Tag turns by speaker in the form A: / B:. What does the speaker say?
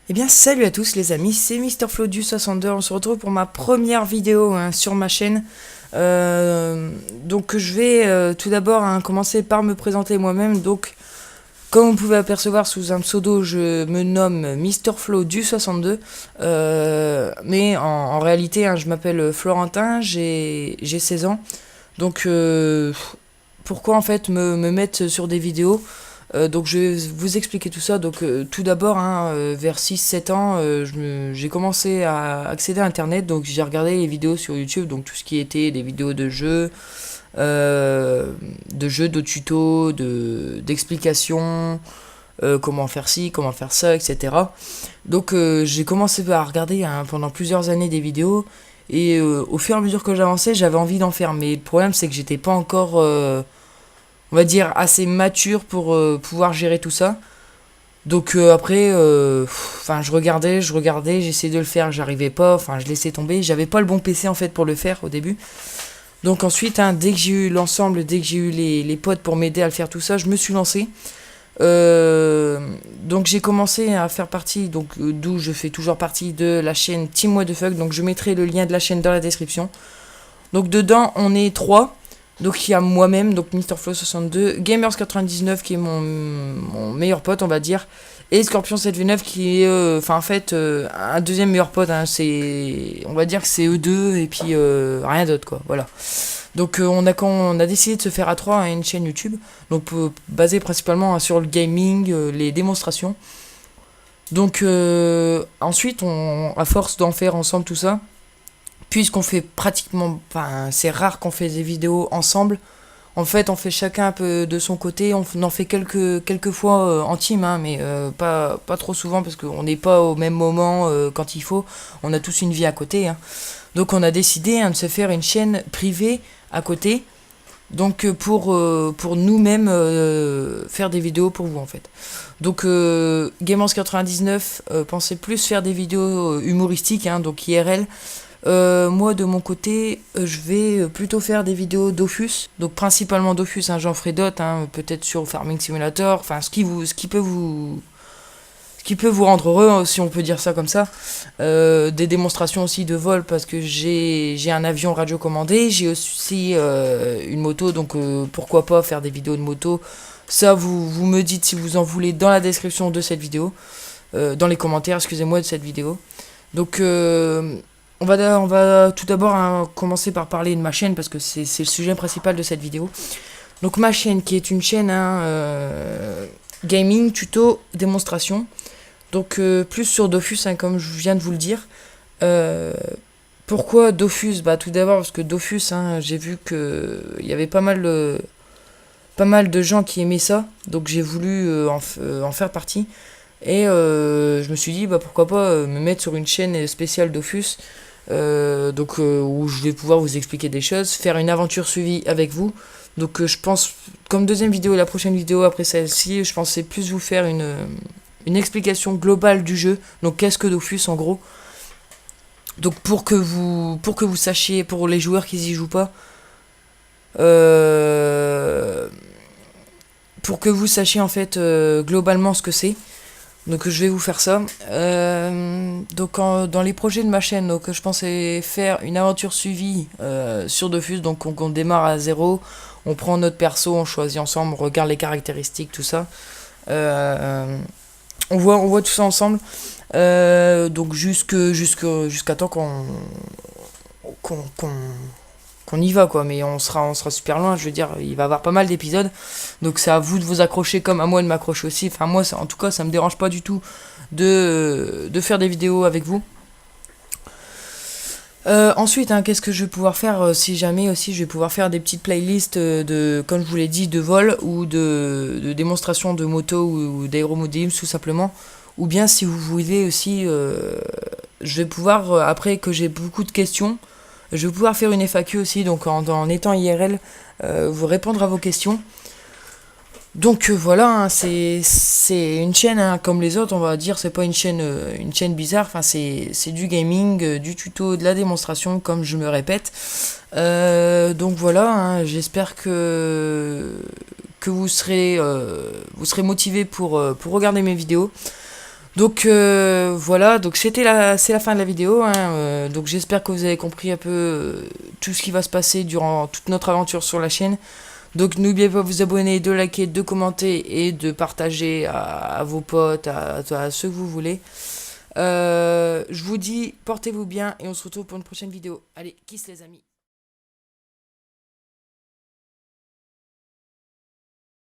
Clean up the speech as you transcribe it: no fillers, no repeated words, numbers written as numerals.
A: Eh bien salut à tous les amis, c'est MrFlo du 62, on se retrouve pour ma première vidéo sur ma chaîne. Donc je vais tout d'abord commencer par me présenter moi-même. Donc comme vous pouvez apercevoir sous un pseudo, je me nomme MrFlo du 62. Mais en réalité je m'appelle Florentin, j'ai 16 ans. Donc pourquoi en fait me mettre sur des vidéos? Donc je vais vous expliquer tout ça. Donc tout d'abord, vers 6-7 ans, j'ai commencé à accéder à Internet. Donc j'ai regardé les vidéos sur YouTube, donc tout ce qui était des vidéos de tutos, d'explications, comment faire ci, comment faire ça, etc. Donc j'ai commencé à regarder pendant plusieurs années des vidéos. Et au fur et à mesure que j'avançais, j'avais envie d'en faire. Mais le problème, c'est que j'étais pas encore on va dire, assez mature pour pouvoir gérer tout ça. Donc après, je regardais, j'essayais de le faire, j'arrivais pas, enfin je laissais tomber, j'avais pas le bon PC en fait pour le faire au début. Donc ensuite, dès que j'ai eu l'ensemble, dès que j'ai eu les potes pour m'aider à le faire tout ça, je me suis lancé. Donc j'ai commencé à faire partie, donc d'où je fais toujours partie de la chaîne Team What the Fuck, donc je mettrai le lien de la chaîne dans la description. Donc dedans, on est trois. Donc il y a moi-même, donc MrFlo62, Gamers99 qui est mon meilleur pote, on va dire, et Scorpion7v9 qui est, un deuxième meilleur pote. On va dire que c'est eux deux et puis rien d'autre quoi. Voilà. Donc on a décidé de se faire à trois une chaîne YouTube, donc basée principalement sur le gaming, les démonstrations. Donc ensuite, à force d'en faire ensemble tout ça. Puisqu'on fait pratiquement, enfin c'est rare qu'on fait des vidéos ensemble. En fait, on fait chacun un peu de son côté. On en fait quelques fois en team, mais pas trop souvent parce qu'on n'est pas au même moment quand il faut. On a tous une vie à côté. Donc on a décidé de se faire une chaîne privée à côté. Donc pour nous-mêmes faire des vidéos pour vous en fait. Donc Gamers99 pensait plus faire des vidéos humoristiques, donc IRL. Moi de mon côté, je vais plutôt faire des vidéos Dofus, donc principalement Dofus, j'en ferai d'autres, peut-être sur Farming Simulator, enfin ce qui peut vous rendre heureux, si on peut dire ça comme ça. Des démonstrations aussi de vol parce que j'ai un avion radiocommandé, j'ai aussi une moto, donc pourquoi pas faire des vidéos de moto. Ça vous me dites si vous en voulez dans la description de cette vidéo, dans les commentaires, excusez-moi, de cette vidéo. Donc on va tout d'abord commencer par parler de ma chaîne parce que c'est le sujet principal de cette vidéo. Donc ma chaîne qui est une chaîne gaming, tuto, démonstration. Donc plus sur Dofus, comme je viens de vous le dire. Pourquoi Dofus? Tout d'abord parce que Dofus, j'ai vu que il y avait pas mal de gens qui aimaient ça. Donc j'ai voulu en faire partie. Et je me suis dit pourquoi pas me mettre sur une chaîne spéciale Dofus. Où je vais pouvoir vous expliquer des choses, faire une aventure suivie avec vous. Donc je pense, comme deuxième vidéo, la prochaine vidéo après celle-ci, je pensais plus vous faire une explication globale du jeu. Donc qu'est-ce que Dofus en gros. Donc pour que vous sachiez, pour les joueurs qui y jouent pas, pour que vous sachiez en fait globalement ce que c'est. Donc je vais vous faire ça. Dans les projets de ma chaîne, donc je pensais faire une aventure suivie sur Dofus. Donc on démarre à zéro, on prend notre perso, on choisit ensemble, on regarde les caractéristiques, tout ça. On voit tout ça ensemble. Donc jusqu'à temps qu'on qu'on y va quoi, mais on sera super loin, je veux dire, il va y avoir pas mal d'épisodes, donc c'est à vous de vous accrocher comme à moi de m'accrocher aussi. Enfin moi en tout cas ça me dérange pas du tout de faire des vidéos avec vous. Ensuite, qu'est-ce que je vais pouvoir faire si jamais aussi je vais pouvoir faire des petites playlists comme je vous l'ai dit, de vol ou de démonstration de moto ou d'aéromodem tout simplement. Ou bien si vous voulez aussi, je vais pouvoir, après que j'ai beaucoup de questions, je vais pouvoir faire une FAQ aussi, donc en étant IRL, vous répondre à vos questions. Donc voilà, c'est une chaîne comme les autres, on va dire, c'est pas une chaîne bizarre, c'est du gaming, du tuto, de la démonstration, comme je me répète. Donc voilà, j'espère que vous serez motivés pour regarder mes vidéos. Donc voilà, donc c'est la fin de la vidéo, hein, donc j'espère que vous avez compris un peu tout ce qui va se passer durant toute notre aventure sur la chaîne. Donc n'oubliez pas de vous abonner, de liker, de commenter et de partager à vos potes, à ceux que vous voulez. Je vous dis, portez-vous bien et on se retrouve pour une prochaine vidéo. Allez, kiss les amis.